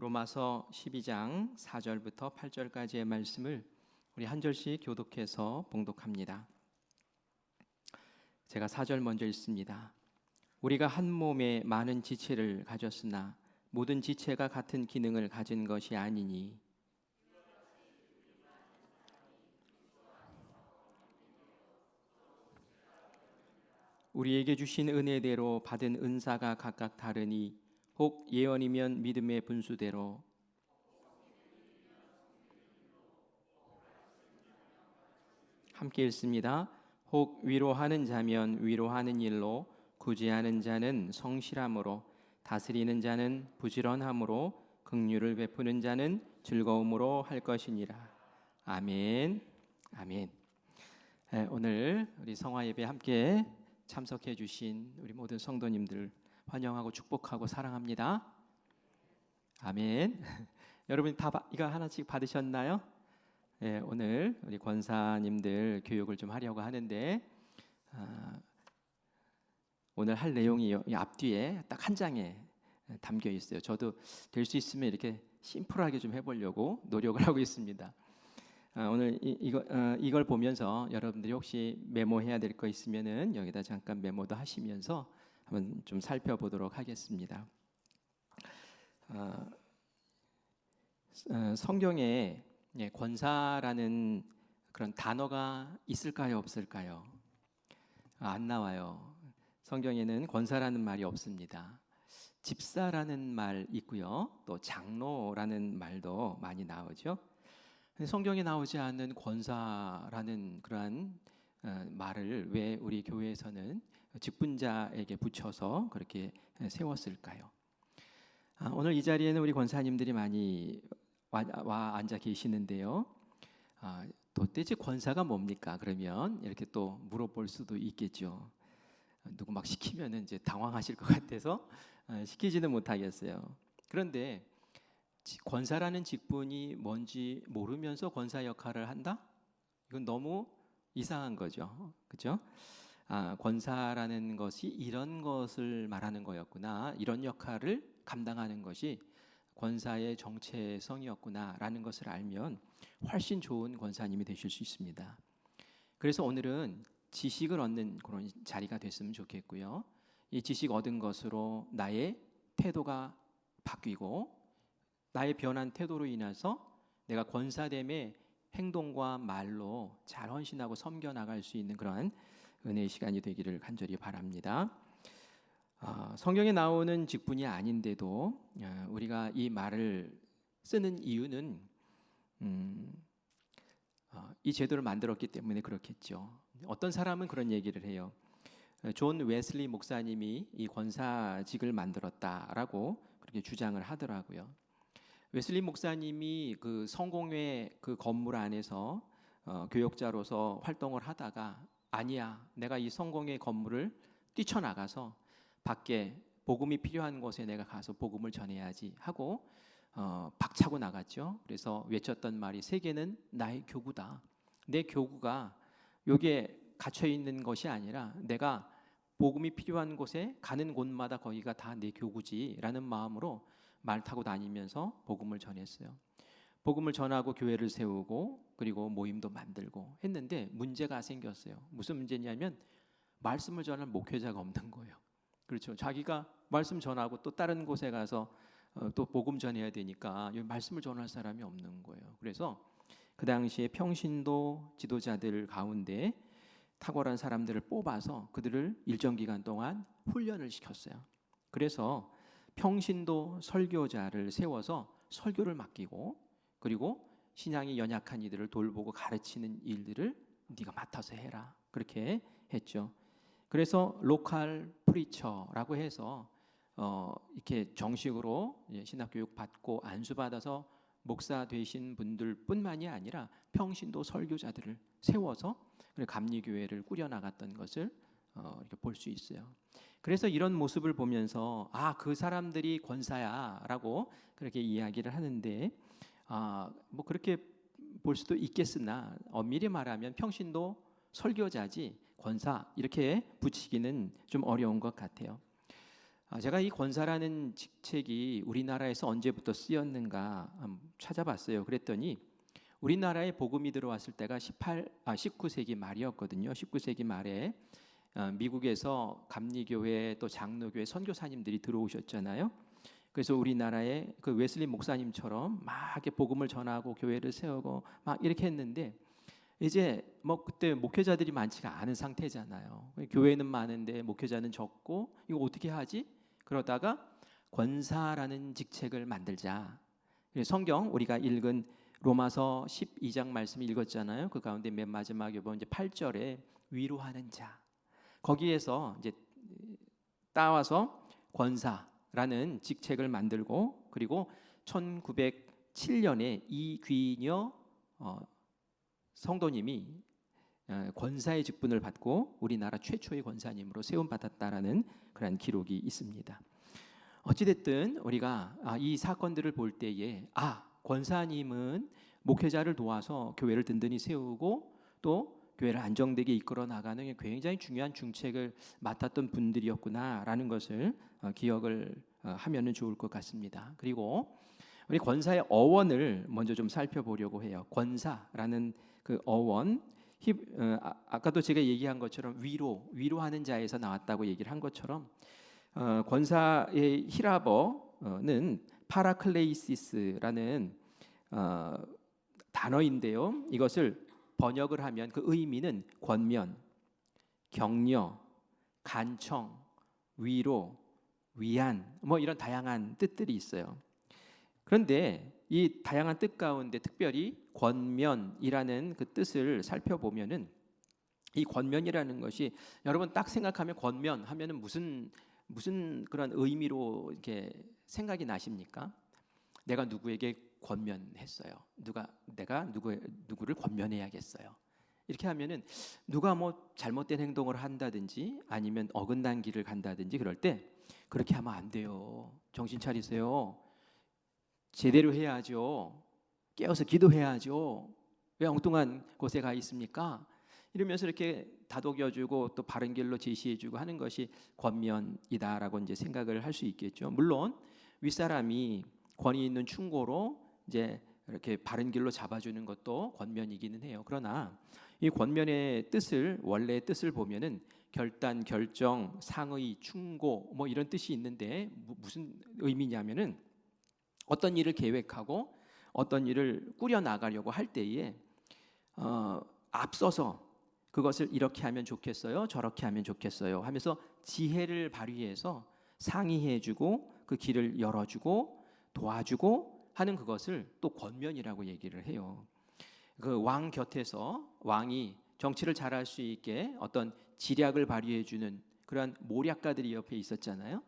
로마서 12장 4절부터 8절까지의 말씀을 우리 한 절씩 교독해서 봉독합니다. 제가 4절 먼저 읽습니다. 우리가 한 몸에 많은 지체를 가졌으나 모든 지체가 같은 기능을 가진 것이 아니니 우리에게 주신 은혜대로 받은 은사가 각각 다르니 혹 예언이면 믿음의 분수대로 함께 읽습니다. 혹 위로하는 자면 위로하는 일로 구제하는 자는 성실함으로 다스리는 자는 부지런함으로 긍휼을 베푸는 자는 즐거움으로 할 것이니라. 아멘. 아멘. 오늘 우리 성화 예배 함께 참석해 주신 우리 모든 성도님들 환영하고 축복하고 사랑합니다. 아멘. 여러분 다 이거 하나씩 받으셨나요? 네, 오늘 우리 권사님들 교육을 좀 하려고 하는데 오늘 할 내용이 앞뒤에 딱 한 장에 담겨 있어요. 저도 될 수 있으면 이렇게 심플하게 좀 해보려고 노력을 하고 있습니다. 오늘 이걸 보면서 여러분들이 혹시 메모해야 될 거 있으면은 여기다 잠깐 메모도 하시면서 한번 좀 살펴보도록 하겠습니다. 성경에 권사라는 그런 단어가 있을까요, 없을까요? 안 나와요. 성경에는 권사라는 말이 없습니다. 집사라는 말 있고요, 또 장로라는 말도 많이 나오죠. 성경에 나오지 않는 권사라는 그러한 말을 왜 우리 교회에서는 직분자에게 붙여서 그렇게 세웠을까요? 오늘 이 자리에는 우리 권사님들이 많이 와 앉아 계시는데요. 도대체 권사가 뭡니까? 그러면 이렇게 또 물어볼 수도 있겠죠. 누구 막 시키면은 이제 당황하실 것 같아서 시키지는 못하겠어요. 그런데 권사라는 직분이 뭔지 모르면서 권사 역할을 한다? 이건 너무 이상한 거죠. 그렇죠? 권사라는 것이 이런 것을 말하는 거였구나. 이런 역할을 감당하는 것이 권사의 정체성이었구나라는 것을 알면 훨씬 좋은 권사님이 되실 수 있습니다. 그래서 오늘은 지식을 얻는 그런 자리가 됐으면 좋겠고요. 이 지식 얻은 것으로 나의 태도가 바뀌고 나의 변한 태도로 인해서 내가 권사됨의 행동과 말로 잘 헌신하고 섬겨 나갈 수 있는 그러한 은혜의 시간이 되기를 간절히 바랍니다. 성경에 나오는 직분이 아닌데도 우리가 이 말을 쓰는 이유는 이 제도를 만들었기 때문에 그렇겠죠. 어떤 사람은 그런 얘기를 해요. 존 웨슬리 목사님이 이 권사직을 만들었다라고 그렇게 주장을 하더라고요. 웨슬리 목사님이 그 성공회 그 건물 안에서 교역자로서 활동을 하다가 아니야, 내가 이 성공회 건물을 뛰쳐나가서 밖에 복음이 필요한 곳에 내가 가서 복음을 전해야지 하고 박차고 나갔죠. 그래서 외쳤던 말이 세계는 나의 교구다. 내 교구가 여기에 갇혀 있는 것이 아니라 내가 복음이 필요한 곳에 가는 곳마다 거기가 다 내 교구지라는 마음으로 말 타고 다니면서 복음을 전했어요. 복음을 전하고 교회를 세우고 그리고 모임도 만들고 했는데 문제가 생겼어요. 무슨 문제냐면 말씀을 전할 목회자가 없는 거예요. 그렇죠. 자기가 말씀 전하고 또 다른 곳에 가서 또 복음 전해야 되니까 말씀을 전할 사람이 없는 거예요. 그래서 그 당시에 평신도 지도자들 가운데 탁월한 사람들을 뽑아서 그들을 일정 기간 동안 훈련을 시켰어요. 그래서 평신도 설교자를 세워서 설교를 맡기고 그리고 신앙이 연약한 이들을 돌보고 가르치는 일들을 네가 맡아서 해라. 그렇게 했죠. 그래서 로컬 프리처라고 해서 이렇게 정식으로 신학교육 받고 안수받아서 목사 되신 분들뿐만이 아니라 평신도 설교자들을 세워서 감리교회를 꾸려나갔던 것을 이렇게 볼 수 있어요. 그래서 이런 모습을 보면서 그 사람들이 권사야라고 그렇게 이야기를 하는데 뭐 그렇게 볼 수도 있겠으나 엄밀히 말하면 평신도 설교자지 권사 이렇게 붙이기는 좀 어려운 것 같아요. 제가 이 권사라는 직책이 우리나라에서 언제부터 쓰였는가 찾아봤어요. 그랬더니 우리나라에 복음이 들어왔을 때가 19세기 말이었거든요. 19세기 말에 미국에서 감리교회 또 장로교회 선교사님들이 들어오셨잖아요. 그래서 우리나라에 그 웨슬리 목사님처럼 막 이렇게 복음을 전하고 교회를 세우고 막 이렇게 했는데 이제 뭐 그때 목회자들이 많지가 않은 상태잖아요. 교회는 많은데 목회자는 적고 이거 어떻게 하지? 그러다가 권사라는 직책을 만들자. 성경 우리가 읽은 로마서 12장 말씀 읽었잖아요. 그 가운데 맨 마지막에 보면 이제 8절에 위로하는 자. 거기에서 이제 따와서 권사라는 직책을 만들고 그리고 1907년에 이귀녀 성도님이 권사의 직분을 받고 우리나라 최초의 권사님으로 세움받았다라는 그런 기록이 있습니다. 어찌됐든 우리가 이 사건들을 볼 때에 권사님은 목회자를 도와서 교회를 든든히 세우고 또 교회를 안정되게 이끌어 나가는 굉장히 중요한 중책을 맡았던 분들이었구나라는 것을 기억을 하면은 좋을 것 같습니다. 그리고 우리 권사의 어원을 먼저 좀 살펴보려고 해요. 권사라는 그 어원, 아까도 제가 얘기한 것처럼 위로하는 자에서 나왔다고 얘기를 한 것처럼 권사의 히라버는 파라클레이시스라는 단어인데요. 이것을 번역을 하면 그 의미는 권면, 격려, 간청, 위로, 위안 뭐 이런 다양한 뜻들이 있어요. 그런데 이 다양한 뜻 가운데 특별히 권면이라는 그 뜻을 살펴보면은 이 권면이라는 것이 여러분 딱 생각하면 권면 하면은 무슨 그런 의미로 이렇게 생각이 나십니까? 내가 누구에게 권면했어요. 내가 누구를 권면해야겠어요. 이렇게 하면은 누가 뭐 잘못된 행동을 한다든지 아니면 어긋난 길을 간다든지 그럴 때 그렇게 하면 안 돼요. 정신 차리세요. 제대로 해야죠. 깨어서 기도해야죠. 왜 엉뚱한 곳에 가 있습니까? 이러면서 이렇게 다독여주고 또 바른 길로 제시해주고 하는 것이 권면이다라고 이제 생각을 할 수 있겠죠. 물론 윗사람이 권위 있는 충고로 이제 이렇게 바른 길로 잡아주는 것도 권면이기는 해요. 그러나 이 권면의 뜻을 원래의 뜻을 보면은 결단, 결정, 상의, 충고 뭐 이런 뜻이 있는데 무슨 의미냐면은 어떤 일을 계획하고 어떤 일을 꾸려 나가려고 할 때에 앞서서 그것을 이렇게 하면 좋겠어요, 저렇게 하면 좋겠어요 하면서 지혜를 발휘해서 상의해주고 그 길을 열어주고 도와주고 하는 그것을 또 권면이라고 얘기를 해요. 그 왕 곁에서 왕이 정치를 잘할 수 있게 어떤 지략을 발휘해주는 그러한 모략가들이 옆에 있었잖아요.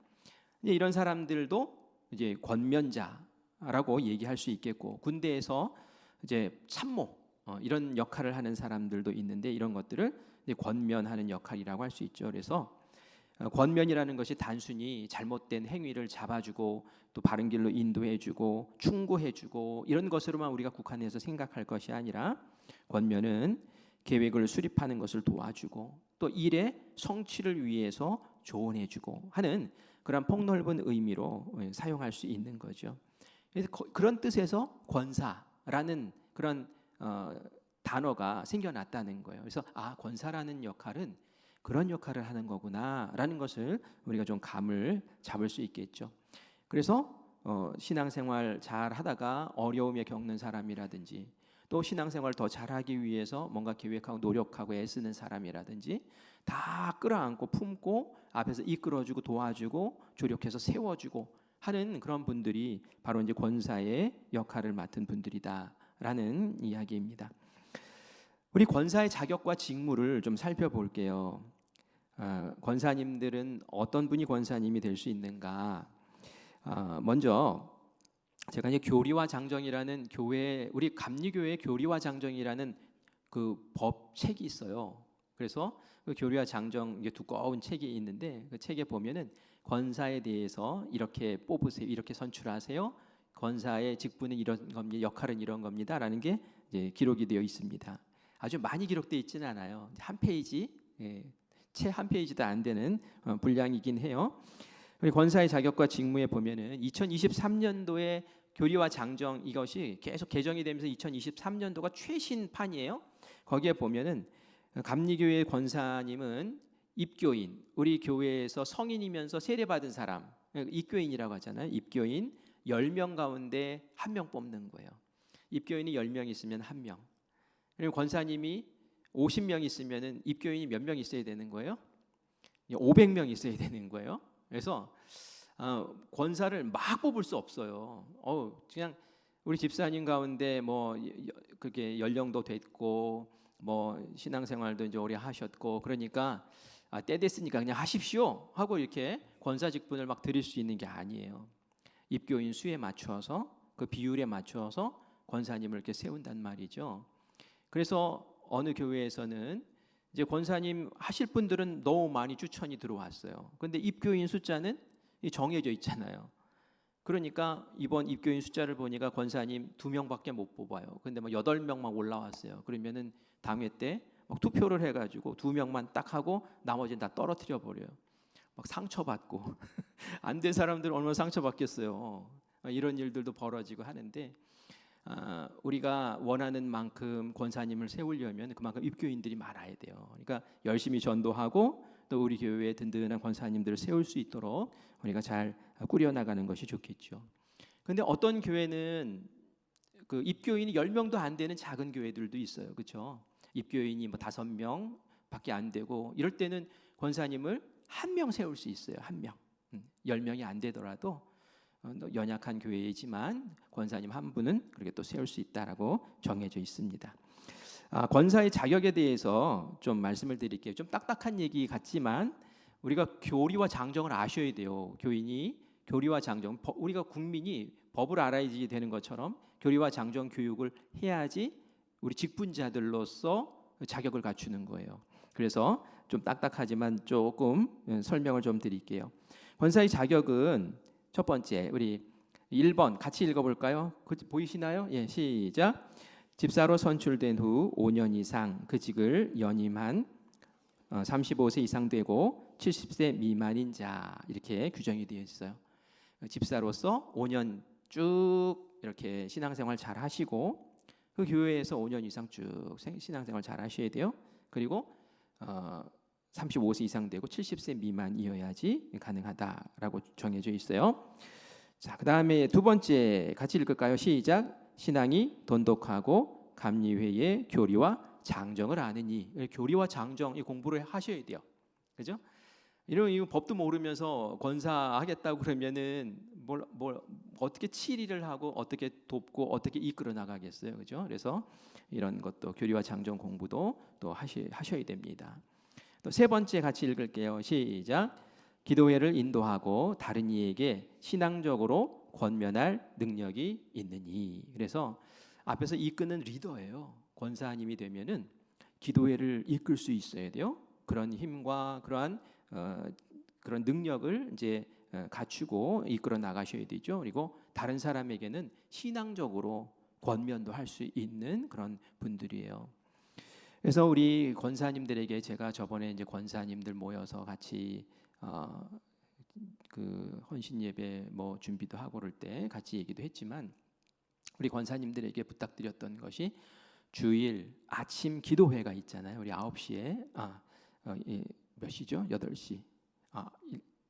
이런 사람들도 이제 권면자라고 얘기할 수 있겠고 군대에서 이제 참모 이런 역할을 하는 사람들도 있는데 이런 것들을 이제 권면하는 역할이라고 할 수 있죠. 그래서 권면이라는 것이 단순히 잘못된 행위를 잡아주고 또 바른 길로 인도해주고 충고해주고 이런 것으로만 우리가 국한해서 생각할 것이 아니라 권면은 계획을 수립하는 것을 도와주고 또 일의 성취를 위해서 조언해주고 하는 그런 폭넓은 의미로 사용할 수 있는 거죠. 그래서 그런 뜻에서 권사라는 그런 단어가 생겨났다는 거예요. 그래서 권사라는 역할은 그런 역할을 하는 거구나라는 것을 우리가 좀 감을 잡을 수 있겠죠. 그래서 신앙생활 잘 하다가 어려움에 겪는 사람이라든지 또 신앙생활 더 잘하기 위해서 뭔가 계획하고 노력하고 애쓰는 사람이라든지 다 끌어안고 품고 앞에서 이끌어주고 도와주고 조력해서 세워주고 하는 그런 분들이 바로 이제 권사의 역할을 맡은 분들이다라는 이야기입니다. 우리 권사의 자격과 직무를 좀 살펴볼게요. 권사님들은 어떤 분이 권사님이 될 수 있는가? 먼저 제가 이제 교리와 장정이라는 교회 우리 감리교회 교리와 장정이라는 그 법책이 있어요. 그래서 그 교리와 장정 이게 두꺼운 책이 있는데 그 책에 보면은 권사에 대해서 이렇게 뽑으세요, 이렇게 선출하세요. 권사의 직분은 이런 겁니다, 역할은 이런 겁니다라는 게 이제 기록이 되어 있습니다. 아주 많이 기록되어 있지는 않아요. 한 페이지, 채 한 페이지도 안 되는 분량이긴 해요. 우리 권사의 자격과 직무에 보면은 2023년도에 교리와 장정 이것이 계속 개정이 되면서 2023년도가 최신판이에요. 거기에 보면은 감리교회 권사님은 입교인, 우리 교회에서 성인이면서 세례받은 사람, 입교인이라고 하잖아요. 입교인 10명 가운데 1명 뽑는 거예요. 입교인이 10명 있으면 1명. 그리고 권사님이 50명 있으면은 입교인이 몇 명 있어야 되는 거예요? 500명 있어야 되는 거예요. 그래서 권사를 막 뽑을 수 없어요. 그냥 우리 집사님 가운데 뭐 그게 연령도 됐고 뭐 신앙생활도 이제 오래 하셨고 그러니까 때 됐으니까 그냥 하십시오 하고 이렇게 권사 직분을 막 드릴 수 있는 게 아니에요. 입교인 수에 맞추어서 그 비율에 맞추어서 권사님을 이렇게 세운단 말이죠. 그래서 어느 교회에서는 이제 권사님 하실 분들은 너무 많이 추천이 들어왔어요. 근데 입교인 숫자는 정해져 있잖아요. 그러니까 이번 입교인 숫자를 보니까 권사님 2명밖에 못 뽑아요. 근데 막 8명만 올라왔어요. 그러면은 당회 때 막 투표를 해가지고 2명만 딱 하고 나머지는 다 떨어뜨려 버려요. 막 상처받고 안 된 사람들은 얼마나 상처받겠어요. 이런 일들도 벌어지고 하는데 우리가 원하는 만큼 권사님을 세우려면 그만큼 입교인들이 많아야 돼요. 그러니까 열심히 전도하고 또 우리 교회에 든든한 권사님들을 세울 수 있도록 우리가 잘 꾸려나가는 것이 좋겠죠. 근데 어떤 교회는 그 입교인이 10명도 안 되는 작은 교회들도 있어요. 그렇죠? 입교인이 뭐 5명밖에 안 되고 이럴 때는 권사님을 1명 세울 수 있어요. 1명. 10명이 안 되더라도 연약한 교회이지만 권사님 한 분은 그렇게 또 세울 수 있다라고 정해져 있습니다. 권사의 자격에 대해서 좀 말씀을 드릴게요. 좀 딱딱한 얘기 같지만 우리가 교리와 장정을 아셔야 돼요. 교인이 교리와 장정, 우리가 국민이 법을 알아야지 되는 것처럼 교리와 장정 교육을 해야지 우리 직분자들로서 자격을 갖추는 거예요. 그래서 좀 딱딱하지만 조금 설명을 좀 드릴게요. 권사의 자격은 첫 번째 우리 1번 같이 읽어볼까요? 보이시나요? 예, 시작. 집사로 선출된 후 5년 이상 그 직을 연임한 35세 이상 되고 70세 미만인 자 이렇게 규정이 되어 있어요. 집사로서 5년 쭉 이렇게 신앙생활 잘 하시고 그 교회에서 5년 이상 쭉 신앙생활 잘 하셔야 돼요. 그리고 35세 이상 되고 70세 미만이어야지 가능하다라고 정해져 있어요. 자, 그다음에 두 번째 같이 읽을까요? 시작. 신앙이 돈독하고 감리회의 교리와 장정을 아느니. 교리와 장정 이 공부를 하셔야 돼요. 그죠? 이런 법도 모르면서 권사하겠다고 그러면은 뭘 어떻게 치리를 하고 어떻게 돕고 어떻게 이끌어 나가겠어요, 그죠? 그래서 이런 것도 교리와 장정 공부도 또 하셔야 됩니다. 또 세 번째 같이 읽을게요. 시작. 기도회를 인도하고 다른 이에게 신앙적으로 권면할 능력이 있느니. 그래서 앞에서 이끄는 리더예요. 권사님이 되면은 기도회를 이끌 수 있어야 돼요. 그런 힘과 그러한 그런 능력을 이제 갖추고 이끌어 나가셔야 되죠. 그리고 다른 사람에게는 신앙적으로 권면도 할 수 있는 그런 분들이에요. 그래서 우리 권사님들에게 제가 저번에 이제 권사님들 모여서 같이 그 헌신 예배 뭐 준비도 하고 그럴 때 같이 얘기도 했지만 우리 권사님들에게 부탁드렸던 것이 주일 아침 기도회가 있잖아요. 우리 9시에 몇 시죠? 8시.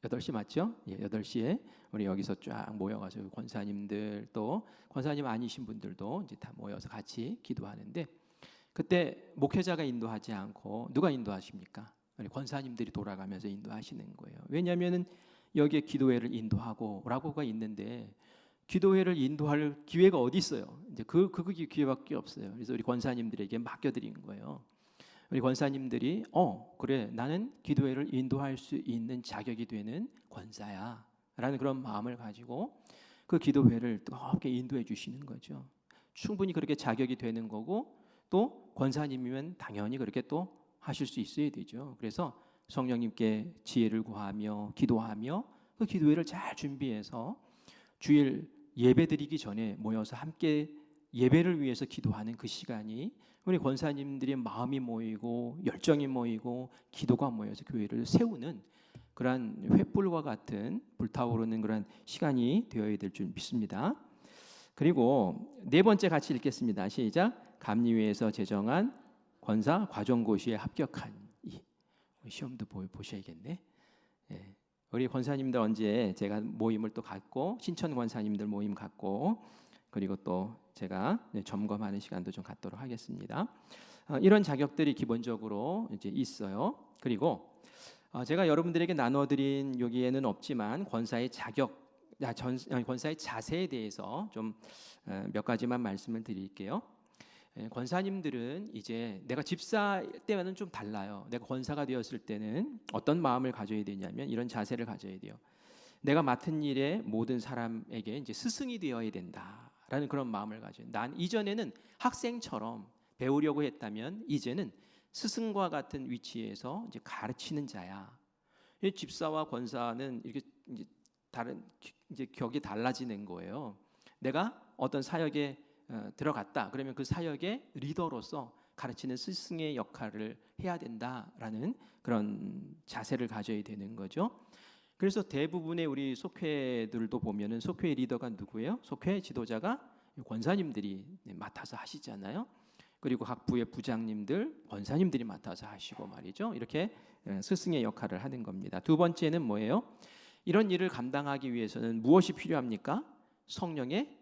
8시 맞죠? 예, 8시에 우리 여기서 쫙 모여가지고 권사님들 또 권사님 아니신 분들도 이제 다 모여서 같이 기도하는데 그때 목회자가 인도하지 않고 누가 인도하십니까? 우리 권사님들이 돌아가면서 인도하시는 거예요. 왜냐하면은 여기에 기도회를 인도하고라고가 있는데 기도회를 인도할 기회가 어디 있어요? 이제 그 기회밖에 없어요. 그래서 우리 권사님들에게 맡겨드린 거예요. 우리 권사님들이 그래 나는 기도회를 인도할 수 있는 자격이 되는 권사야라는 그런 마음을 가지고 그 기도회를 뜨겁게 인도해 주시는 거죠. 충분히 그렇게 자격이 되는 거고 또 권사님이면 당연히 그렇게 또 하실 수 있어야 되죠. 그래서 성령님께 지혜를 구하며 기도하며 그 기도회를 잘 준비해서 주일 예배드리기 전에 모여서 함께 예배를 위해서 기도하는 그 시간이 우리 권사님들의 마음이 모이고 열정이 모이고 기도가 모여서 교회를 세우는 그러한 횃불과 같은 불타오르는 그런 시간이 되어야 될 줄 믿습니다. 그리고 네 번째 같이 읽겠습니다. 시작. 감리회에서 제정한 권사 과정고시에 합격한 이 시험도 보셔야겠네. 예. 우리 권사님들 언제 제가 모임을 또 갖고 신천 권사님들 모임 갖고 그리고 또 제가 점검하는 시간도 좀 갖도록 하겠습니다. 이런 자격들이 기본적으로 이제 있어요. 그리고 제가 여러분들에게 나눠드린 여기에는 없지만 권사의 자격, 권사의 자세에 대해서 좀 몇 가지만 말씀을 드릴게요. 권사님들은 이제 내가 집사 때와는 좀 달라요. 내가 권사가 되었을 때는 어떤 마음을 가져야 되냐면 이런 자세를 가져야 돼요. 내가 맡은 일에 모든 사람에게 이제 스승이 되어야 된다라는 그런 마음을 가져요. 난 이전에는 학생처럼 배우려고 했다면 이제는 스승과 같은 위치에서 이제 가르치는 자야. 이 집사와 권사는 이렇게 이제 다른 이제 격이 달라지는 거예요. 내가 어떤 사역에 들어갔다. 그러면 그 사역의 리더로서 가르치는 스승의 역할을 해야 된다라는 그런 자세를 가져야 되는 거죠. 그래서 대부분의 우리 속회들도 보면은 속회 리더가 누구예요? 속회 지도자가 권사님들이 맡아서 하시잖아요. 그리고 각 부의 부장님들, 권사님들이 맡아서 하시고 말이죠. 이렇게 스승의 역할을 하는 겁니다. 두 번째는 뭐예요? 이런 일을 감당하기 위해서는 무엇이 필요합니까? 성령의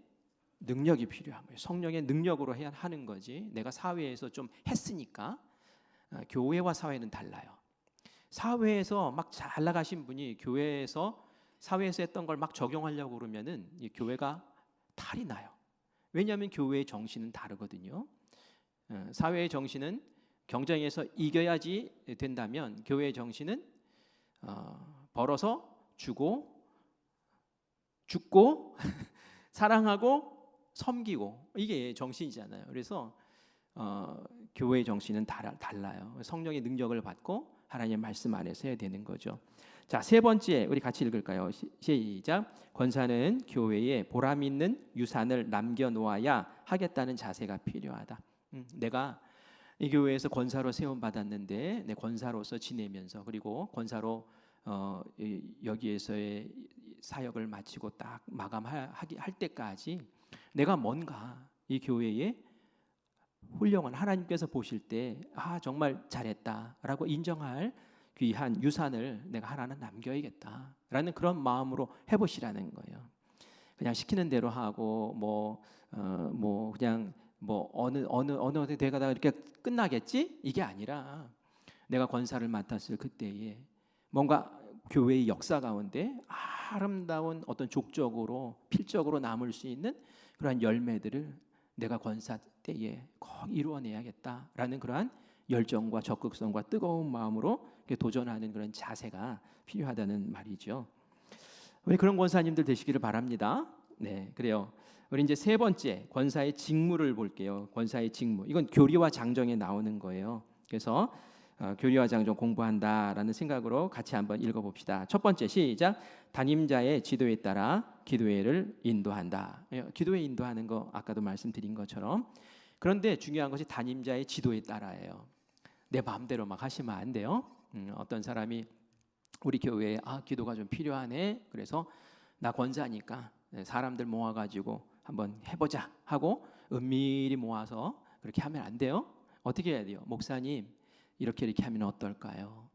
능력이 필요한 거예요. 성령의 능력으로 해야 하는 거지. 내가 사회에서 좀 했으니까. 교회와 사회는 달라요. 사회에서 막 잘 나가신 분이 교회에서 사회에서 했던 걸 막 적용하려고 그러면은 이 교회가 탈이 나요. 왜냐하면 교회의 정신은 다르거든요. 사회의 정신은 경쟁에서 이겨야지 된다면 교회의 정신은 벌어서 주고 죽고 사랑하고 섬기고 이게 정신이잖아요. 그래서 교회의 정신은 달라요. 성령의 능력을 받고 하나님의 말씀 안에서 해야 되는 거죠. 자, 세 번째 우리 같이 읽을까요? 시작. 권사는 교회에 보람 있는 유산을 남겨놓아야 하겠다는 자세가 필요하다. 내가 이 교회에서 권사로 세움 받았는데 내 권사로서 지내면서 그리고 권사로 여기에서의 사역을 마치고 딱 마감할 때까지 내가 뭔가 이 교회에 훌륭한 하나님께서 보실 때 정말 잘했다라고 인정할 귀한 유산을 내가 하나는 남겨야겠다라는 그런 마음으로 해보시라는 거예요. 그냥 시키는 대로 하고 그냥 어느 대가다가 이렇게 끝나겠지? 이게 아니라 내가 권사를 맡았을 그때에 뭔가 교회의 역사 가운데 아름다운 어떤 족적으로 필적으로 남을 수 있는 그러한 열매들을 내가 권사 때에 꼭 이루어내야겠다라는 그러한 열정과 적극성과 뜨거운 마음으로 도전하는 그런 자세가 필요하다는 말이죠. 우리 그런 권사님들 되시기를 바랍니다. 네, 그래요. 우리 이제 세 번째 권사의 직무를 볼게요. 권사의 직무. 이건 교리와 장정에 나오는 거예요. 그래서 교리와 장정 공부한다라는 생각으로 같이 한번 읽어봅시다. 첫 번째 시작. 담임자의 지도에 따라 기도회를 인도한다. 기도회 인도하는 거 아까도 말씀드린 것처럼. 그런데 중요한 것이 담임자의 지도에 따라예요. 내 마음대로 막 하시면 안 돼요. 어떤 사람이 우리 교회에 기도가 좀 필요하네. 그래서 나 권사니까 사람들 모아가지고 한번 해보자 하고 은밀히 모아서 그렇게 하면 안 돼요. 어떻게 해야 돼요? 목사님 이렇게 하면 어떨까요?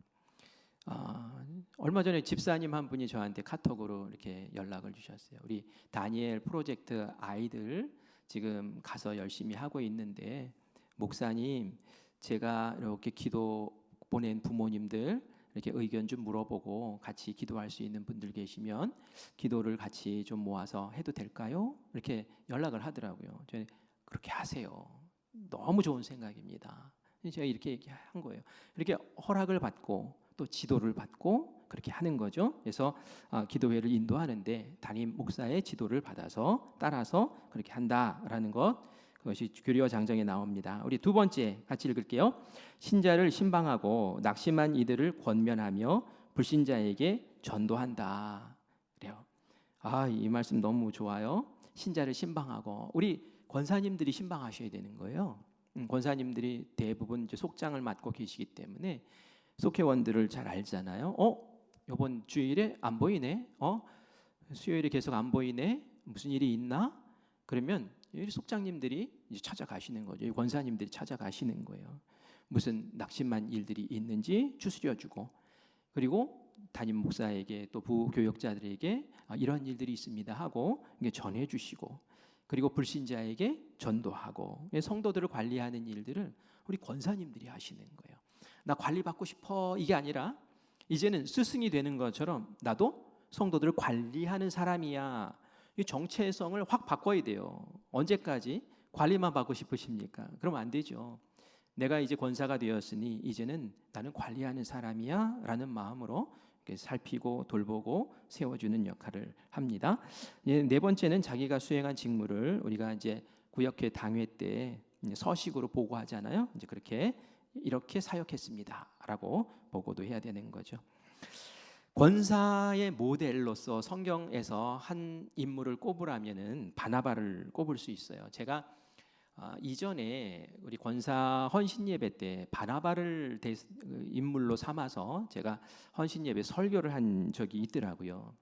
얼마 전에 집사님 한 분이 저한테 카톡으로 이렇게 연락을 주셨어요. 우리 다니엘 프로젝트 아이들 지금 가서 열심히 하고 있는데 목사님 제가 이렇게 기도 보낸 부모님들 이렇게 의견 좀 물어보고 같이 기도할 수 있는 분들 계시면 기도를 같이 좀 모아서 해도 될까요? 이렇게 연락을 하더라고요. 저는 그렇게 하세요. 너무 좋은 생각입니다. 제가 이렇게 얘기한 거예요. 이렇게 허락을 받고 또 지도를 받고 그렇게 하는 거죠. 그래서 기도회를 인도하는데 담임 목사의 지도를 받아서 따라서 그렇게 한다라는 것, 그것이 교리와 장정에 나옵니다. 우리 두 번째 같이 읽을게요. 신자를 신방하고 낙심한 이들을 권면하며 불신자에게 전도한다. 그래요. 이 말씀 너무 좋아요. 신자를 신방하고 우리 권사님들이 신방하셔야 되는 거예요. 권사님들이 대부분 이제 속장을 맡고 계시기 때문에 속회원들을 잘 알잖아요. 이번 주일에 안 보이네. 수요일에 계속 안 보이네. 무슨 일이 있나? 그러면 이 속장님들이 이제 찾아가시는 거죠. 이 권사님들이 찾아가시는 거예요. 무슨 낙심한 일들이 있는지 추스려주고, 그리고 담임 목사에게 또 부교역자들에게 이러한 일들이 있습니다 하고 이게 전해주시고, 그리고 불신자에게 전도하고, 성도들을 관리하는 일들을 우리 권사님들이 하시는 거예요. 나 관리받고 싶어 이게 아니라 이제는 스승이 되는 것처럼 나도 성도들을 관리하는 사람이야. 이 정체성을 확 바꿔야 돼요. 언제까지 관리만 받고 싶으십니까? 그러면 안 되죠. 내가 이제 권사가 되었으니 이제는 나는 관리하는 사람이야 라는 마음으로 이렇게 살피고 돌보고 세워주는 역할을 합니다. 네 번째는 자기가 수행한 직무를 우리가 이제 구역회 당회 때 서식으로 보고하잖아요. 이제 이렇게 사역했습니다라고 보고도 해야 되는 거죠. 권사의 모델로서 성경에서 한 인물을 꼽으라면은 바나바를 꼽을 수 있어요. 제가 이전에 우리 권사 헌신 예배 때 바나바를 인물로 삼아서 제가 헌신 예배 설교를 한 적이 있더라고요.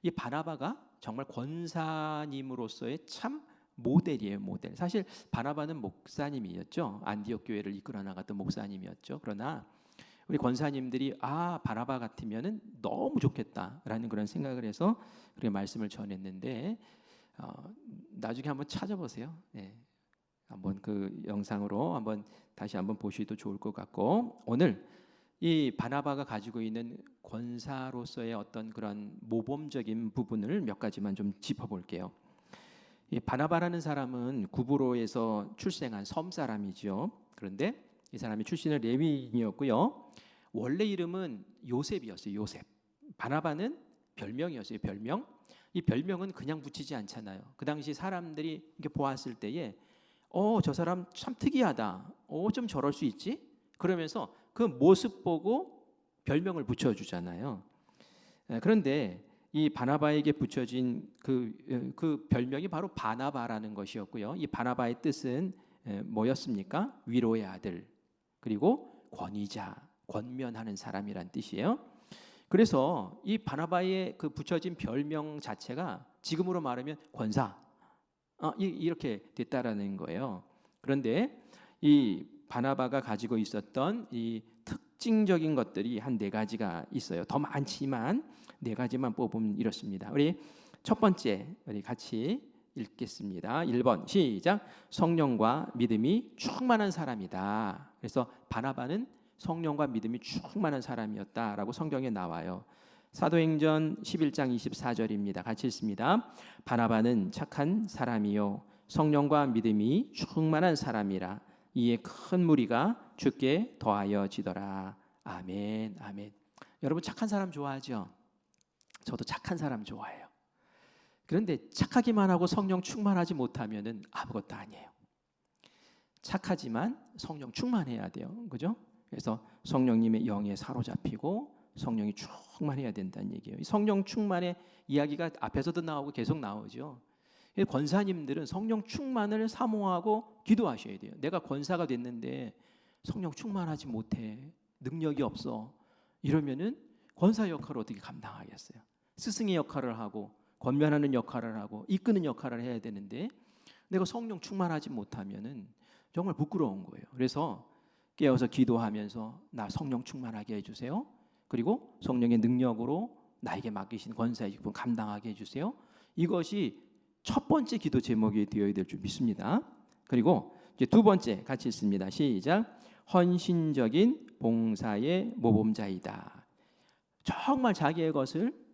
이 바나바가 정말 권사님으로서의 참 모델이에요, 모델. 사실 바나바는 목사님이었죠. 안디옥 교회를 이끌어 나갔던 목사님이었죠. 그러나 우리 권사님들이 바나바 같으면은 너무 좋겠다라는 그런 생각을 해서 그렇게 말씀을 전했는데 나중에 한번 찾아보세요. 네. 한번 그 영상으로 다시 한번 보셔도 좋을 것 같고, 오늘 이 바나바가 가지고 있는 권사로서의 어떤 그런 모범적인 부분을 몇 가지만 좀 짚어볼게요. 이 바나바라는 사람은 구브로에서 출생한 섬 사람이죠. 그런데 이 사람이 출신은 레위인이었고요. 원래 이름은 요셉이었어요. 요셉. 바나바는 별명이었어요. 별명. 이 별명은 그냥 붙이지 않잖아요. 그 당시 사람들이 이렇게 보았을 때에 저 사람 참 특이하다. 좀 저럴 수 있지? 그러면서 그 모습 보고 별명을 붙여주잖아요. 그런데 이 바나바에게 붙여진 그 별명이 바로 바나바라는 것이었고요. 이 바나바의 뜻은 뭐였습니까? 위로의 아들, 그리고 권위자, 권면하는 사람이란 뜻이에요. 그래서 이 바나바의 그 붙여진 별명 자체가 지금으로 말하면 권사, 이렇게 됐다라는 거예요. 그런데 이 바나바가 가지고 있었던 이 특징적인 것들이 한 4가지가 있어요. 더 많지만 4가지만 뽑으면 이렇습니다. 우리 첫 번째 우리 같이 읽겠습니다. 1번 시작. 성령과 믿음이 충만한 사람이다. 그래서 바나바는 성령과 믿음이 충만한 사람이었다라고 성경에 나와요. 사도행전 11장 24절입니다. 같이 읽습니다. 바나바는 착한 사람이요 성령과 믿음이 충만한 사람이라. 이에 큰 무리가 주께 더하여지더라. 아멘, 아멘. 여러분 착한 사람 좋아하죠? 저도 착한 사람 좋아해요. 그런데 착하기만 하고 성령 충만하지 못하면은 아무것도 아니에요. 착하지만 성령 충만해야 돼요. 그죠? 그래서 성령님의 영에 사로잡히고 성령이 충만해야 된다는 얘기예요. 성령 충만의 이야기가 앞에서도 나오고 계속 나오죠. 권사님들은 성령 충만을 사모하고 기도하셔야 돼요. 내가 권사가 됐는데 성령 충만하지 못해, 능력이 없어, 이러면은 권사 역할을 어떻게 감당하겠어요? 스승의 역할을 하고 권면하는 역할을 하고 이끄는 역할을 해야 되는데 내가 성령 충만하지 못하면은 정말 부끄러운 거예요. 그래서 깨어서 기도하면서 나 성령 충만하게 해주세요. 그리고 성령의 능력으로 나에게 맡기신 권사의 직분 감당하게 해주세요. 이것이 첫 번째 기도 제목이 되어야 될 줄 믿습니다. 그리고 이제 두 번째 같이 읽습니다. 시작. 헌신적인 봉사의 모범자이다. 정말 자기의 것을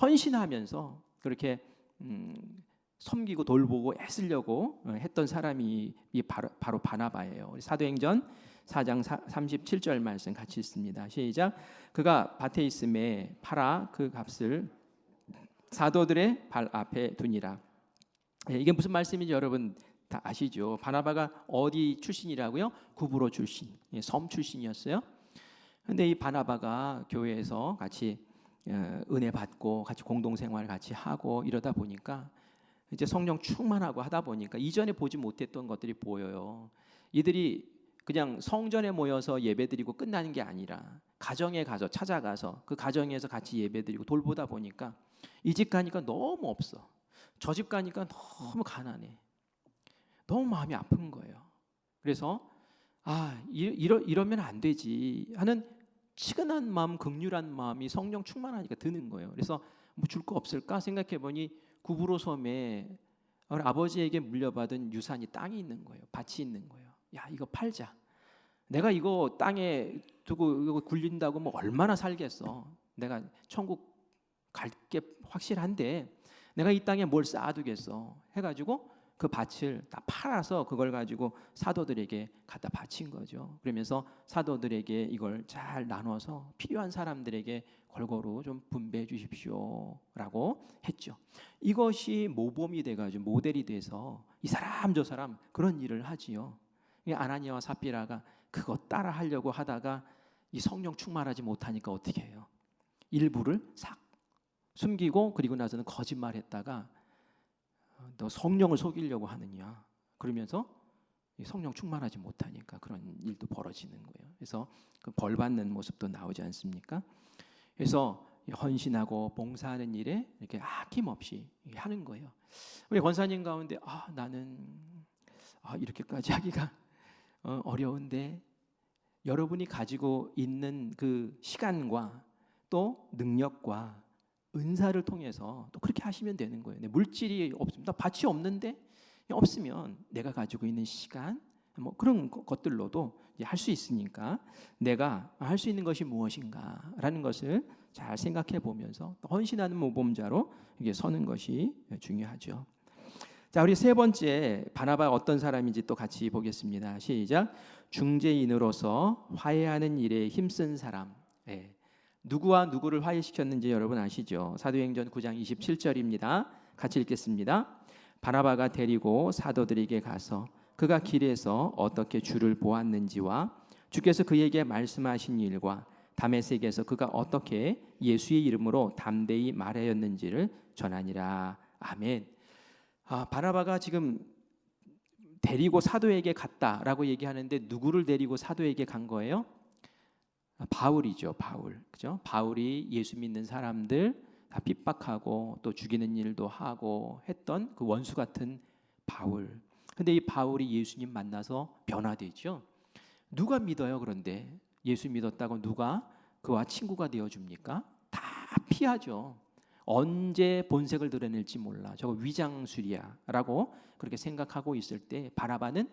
헌신하면서 그렇게 섬기고 돌보고 애쓰려고 했던 사람이 바로 바나바예요. 사도행전 4장 37절 말씀 같이 읽습니다. 시작. 그가 밭에 있음에 팔아 그 값을 사도들의 발 앞에 두니라. 이게 무슨 말씀인지 여러분 다 아시죠? 바나바가 어디 출신이라고요? 구브로 출신, 섬 출신이었어요. 그런데 이 바나바가 교회에서 같이 은혜 받고 같이 공동생활 같이 하고 이러다 보니까 이제 성령 충만하고 하다 보니까 이전에 보지 못했던 것들이 보여요. 이들이 그냥 성전에 모여서 예배드리고 끝나는 게 아니라 가정에 가서 찾아가서 그 가정에서 같이 예배드리고 돌보다 보니까 이 집 가니까 너무 없어. 저 집 가니까 너무 가난해. 너무 마음이 아픈 거예요. 그래서 이러면 안 되지 하는 치근한 마음, 긍휼한 마음이 성령 충만하니까 드는 거예요. 그래서 뭐 줄 거 없을까 생각해 보니 구브로 섬에 아버지에게 물려받은 유산이 땅이 있는 거예요. 밭이 있는 거예요. 야, 이거 팔자. 내가 이거 땅에 두고 이거 굴린다고 뭐 얼마나 살겠어. 내가 천국 갈 게 확실한데 내가 이 땅에 뭘 쌓아두겠어 해가지고 그 밭을 다 팔아서 그걸 가지고 사도들에게 갖다 바친 거죠. 그러면서 사도들에게 이걸 잘 나눠서 필요한 사람들에게 골고루 좀 분배해 주십시오라고 했죠. 이것이 모범이 돼가지고 모델이 돼서 이 사람 저 사람 그런 일을 하지요. 아나니아와 삽비라가 그거 따라 하려고 하다가 이 성령 충만하지 못하니까 어떻게 해요? 일부를 싹 숨기고 그리고 나서는 거짓말했다가 너 성령을 속이려고 하느냐 그러면서 성령 충만하지 못하니까 그런 일도 벌어지는 거예요. 그래서 그 벌 받는 모습도 나오지 않습니까? 그래서 헌신하고 봉사하는 일에 이렇게 아낌없이 하는 거예요. 우리 권사님 가운데 나는 이렇게까지 하기가 어려운데 여러분이 가지고 있는 그 시간과 또 능력과 은사를 통해서 또 그렇게 하시면 되는 거예요. 물질이 없습니다. 밭이 없는데 없으면 내가 가지고 있는 시간 뭐 그런 것들로도 할 수 있으니까 내가 할 수 있는 것이 무엇인가라는 것을 잘 생각해 보면서 헌신하는 모범자로 이게 서는 것이 중요하죠. 자, 우리 세 번째 바나바가 어떤 사람인지 또 같이 보겠습니다. 시작. 중재인으로서 화해하는 일에 힘쓴 사람. 누구와 누구를 화해시켰는지 여러분 아시죠? 사도행전 9장 27절입니다. 같이 읽겠습니다. 바나바가 데리고 사도들에게 가서 그가 길에서 어떻게 주를 보았는지와 주께서 그에게 말씀하신 일과 다메섹에서 그가 어떻게 예수의 이름으로 담대히 말하였는지를 전하니라. 아멘. 바나바가 지금 데리고 사도에게 갔다라고 얘기하는데 누구를 데리고 사도에게 간 거예요? 바울이죠. 바울. 그죠? 바울이 예수 믿는 사람들 다 핍박하고 또 죽이는 일도 하고 했던 그 원수 같은 바울. 근데 이 바울이 예수님 만나서 변화되죠. 누가 믿어요? 그런데 예수 믿었다고 누가 그와 친구가 되어 줍니까? 다 피하죠. 언제 본색을 드러낼지 몰라. 저거 위장술이야라고 그렇게 생각하고 있을 때 바나바는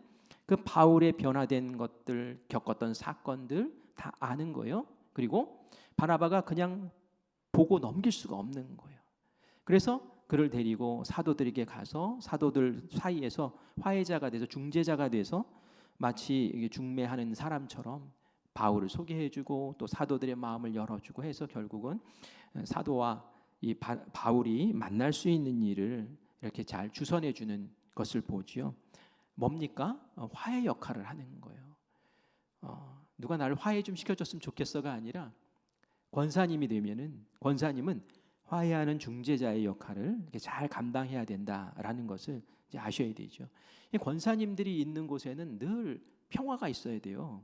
그 바울의 변화된 것들, 겪었던 사건들 다 아는 거예요. 그리고 바나바가 그냥 보고 넘길 수가 없는 거예요. 그래서 그를 데리고 사도들에게 가서 사도들 사이에서 화해자가 돼서 중재자가 돼서 마치 중매하는 사람처럼 바울을 소개해주고 또 사도들의 마음을 열어주고 해서 결국은 사도와 이 바울이 만날 수 있는 일을 이렇게 잘 주선해주는 것을 보지요. 뭡니까? 화해 역할을 하는 거예요. 누가 나를 화해 좀 시켜줬으면 좋겠어가 아니라 권사님이 되면은 권사님은 화해하는 중재자의 역할을 이렇게 잘 감당해야 된다라는 것을 이제 아셔야 되죠. 이 권사님들이 있는 곳에는 늘 평화가 있어야 돼요.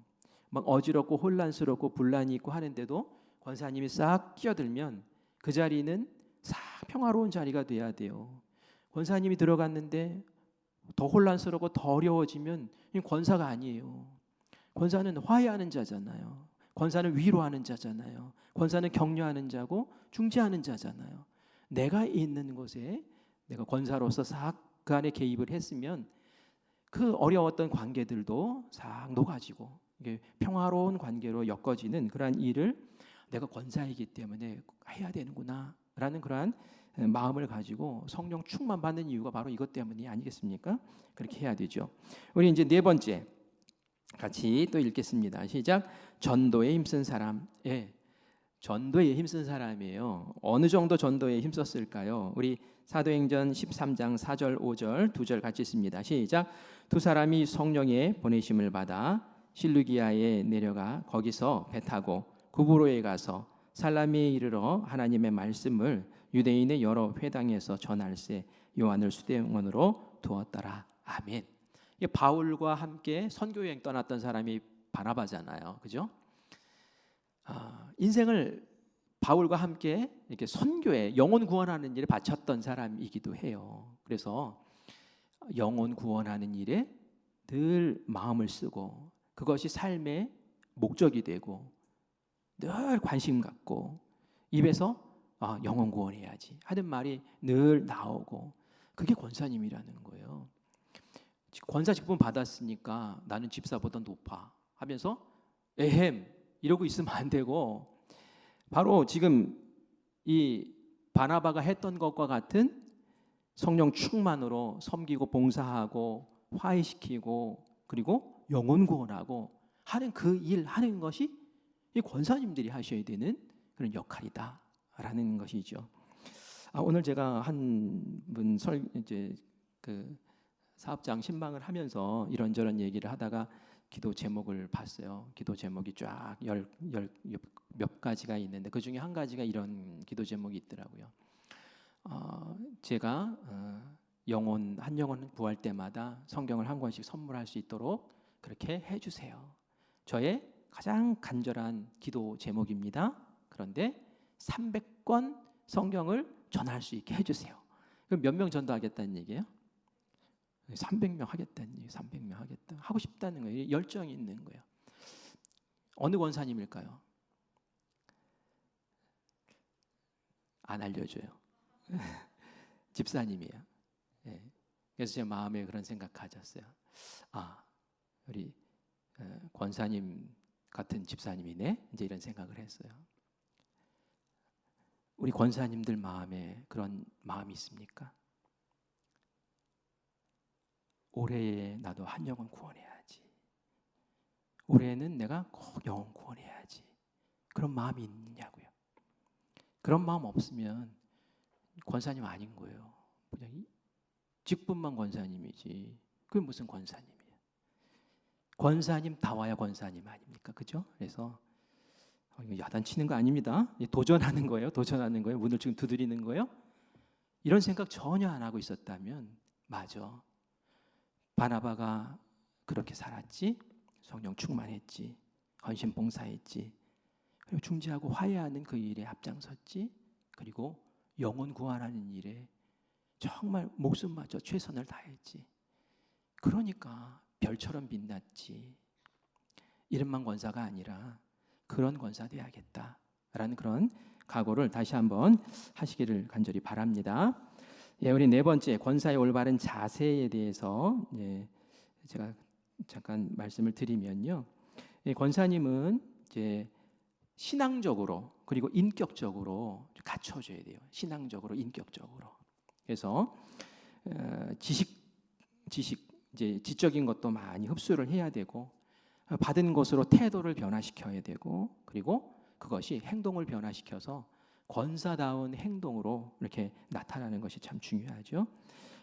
막 어지럽고 혼란스럽고 분란이 있고 하는데도 권사님이 싹 끼어들면 그 자리는 싹 평화로운 자리가 돼야 돼요. 권사님이 들어갔는데 더 혼란스럽고 더 어려워지면 권사가 아니에요. 권사는 화해하는 자잖아요. 권사는 위로하는 자잖아요. 권사는 격려하는 자고 중재하는 자잖아요. 내가 있는 곳에 내가 권사로서 싹 그 안에 개입을 했으면 그 어려웠던 관계들도 싹 녹아지고 이게 평화로운 관계로 엮어지는 그러한 일을 내가 권사이기 때문에 해야 되는구나라는 그러한 마음을 가지고 성령 충만 받는 이유가 바로 이것 때문이 아니겠습니까? 그렇게 해야 되죠. 우리 이제 네 번째 같이 또 읽겠습니다. 시작. 전도에 힘쓴 사람. 전도에 힘쓴 사람이에요. 어느 정도 전도에 힘썼을까요? 우리 사도행전 13장 4절 5절 2절 같이 읽습니다. 시작. 두 사람이 성령의 보내심을 받아 실루기아에 내려가 거기서 배 타고 구브로에 가서 살라미에 이르러 하나님의 말씀을 유대인의 여러 회당에서 전할세 요한을 수대원으로 두었더라. 아멘. 이게 바울과 함께 선교 여행 떠났던 사람이 바나바잖아요, 그죠? 인생을 바울과 함께 이렇게 선교에 영혼 구원하는 일에 바쳤던 사람이기도 해요. 그래서 영혼 구원하는 일에 늘 마음을 쓰고 그것이 삶의 목적이 되고 늘 관심 갖고 입에서 영혼 구원해야지 하는 말이 늘 나오고 그게 권사님이라는 거예요. 권사 직분 받았으니까 나는 집사보다 높아 하면서 에헴 이러고 있으면 안 되고 바로 지금 이 바나바가 했던 것과 같은 성령 충만으로 섬기고 봉사하고 화해시키고 그리고 영혼 구원하고 하는 그 일 하는 것이 이 권사님들이 하셔야 되는 그런 역할이다라는 것이죠. 오늘 제가 한 분 이제 그 사업장 신방을 하면서 이런저런 얘기를 하다가 기도 제목을 봤어요. 기도 제목이 쫙 몇 가지가 있는데 그 중에 한 가지가 이런 기도 제목이 있더라고요. 제가 한 영혼 구할 때마다 성경을 한 권씩 선물할 수 있도록 그렇게 해주세요. 저의 가장 간절한 기도 제목입니다. 그런데 300권 성경을 전할 수 있게 해주세요. 그럼 몇 명 전도하겠다는 얘기예요? 300명 하겠다는 얘기, 300명 하겠다. 하고 싶다는 거예요. 열정이 있는 거예요. 어느 권사님일까요? 안 알려줘요. 집사님이에요. 네. 그래서 제 마음에 그런 생각 가졌어요. 우리 권사님 같은 집사님이네. 이제 이런 생각을 했어요. 우리 권사님들 마음에 그런 마음이 있습니까? 올해에 나도 한 영혼 구원해야지. 올해는 내가 꼭 영혼 구원해야지. 그런 마음이 있느냐고요. 그런 마음 없으면 권사님 아닌 거예요. 그냥 직분만 권사님이지. 그게 무슨 권사님이에요? 권사님 다와야 권사님 아닙니까? 그죠? 그래서 이거 야단치는 거 아닙니다. 도전하는 거예요. 도전하는 거예요. 문을 지금 두드리는 거예요. 이런 생각 전혀 안 하고 있었다면 맞아. 바나바가 그렇게 살았지. 성령 충만했지. 헌신 봉사했지. 그리고 중재하고 화해하는 그 일에 앞장섰지. 그리고 영혼 구원하는 일에 정말 목숨 바쳐 최선을 다했지. 그러니까 별처럼 빛났지. 이름만 권사가 아니라 그런 권사 돼야겠다라는 그런 각오를 다시 한번 하시기를 간절히 바랍니다. 우리 네 번째 권사의 올바른 자세에 대해서 제가 잠깐 말씀을 드리면요. 권사님은 이제 신앙적으로 그리고 인격적으로 갖춰져야 돼요. 신앙적으로, 인격적으로. 그래서 이제 지적인 것도 많이 흡수를 해야 되고 받은 것으로 태도를 변화시켜야 되고 그리고 그것이 행동을 변화시켜서 권사다운 행동으로 이렇게 나타나는 것이 참 중요하죠.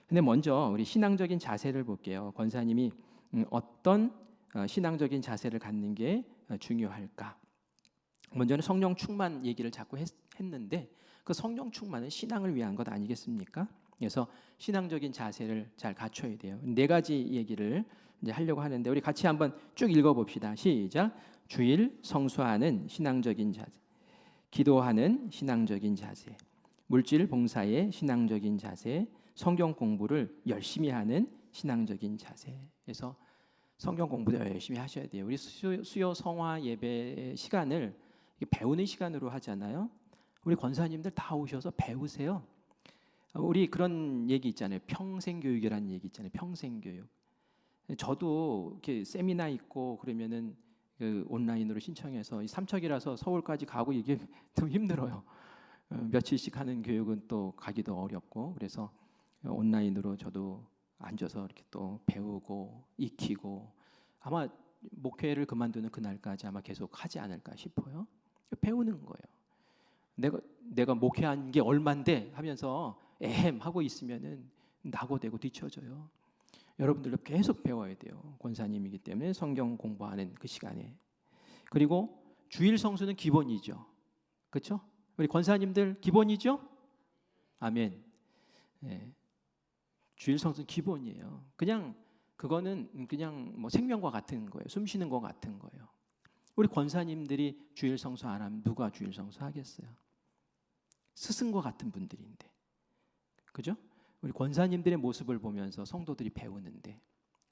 근데 먼저 우리 신앙적인 자세를 볼게요. 권사님이 어떤 신앙적인 자세를 갖는 게 중요할까? 먼저는 성령 충만 얘기를 자꾸 했는데 그 성령 충만은 신앙을 위한 것 아니겠습니까? 그래서 신앙적인 자세를 잘 갖춰야 돼요. 네 가지 얘기를 이제 하려고 하는데 우리 같이 한번 쭉 읽어봅시다. 시작. 주일 성수하는 신앙적인 자세, 기도하는 신앙적인 자세, 물질 봉사의 신앙적인 자세, 성경 공부를 열심히 하는 신앙적인 자세. 그래서 성경 공부도 열심히 하셔야 돼요. 우리 수요 성화 예배 시간을 배우는 시간으로 하잖아요. 우리 권사님들 다 오셔서 배우세요. 우리 그런 얘기 있잖아요. 평생교육이라는 얘기 있잖아요. 평생교육. 저도 이렇게 세미나 있고 그러면은 그 온라인으로 신청해서 삼척이라서 서울까지 가고 이게 좀 힘들어요. 며칠씩 하는 교육은 또 가기도 어렵고 그래서 온라인으로 저도 앉아서 이렇게 또 배우고 익히고 아마 목회를 그만두는 그날까지 아마 계속 하지 않을까 싶어요. 배우는 거예요. 내가 목회한 게 얼만데 하면서 에헴 하고 있으면은 낙오되고 뒤처져요. 여러분들도 계속 배워야 돼요. 권사님이기 때문에 성경 공부하는 그 시간에. 그리고 주일 성수는 기본이죠. 그렇죠? 우리 권사님들 기본이죠? 아멘. 주일 성수는 기본이에요. 그냥 그거는 그냥 뭐 생명과 같은 거예요. 숨 쉬는 것 같은 거예요. 우리 권사님들이 주일 성수 안 하면 누가 주일 성수 하겠어요? 스승과 같은 분들인데, 그죠? 우리 권사님들의 모습을 보면서 성도들이 배우는데,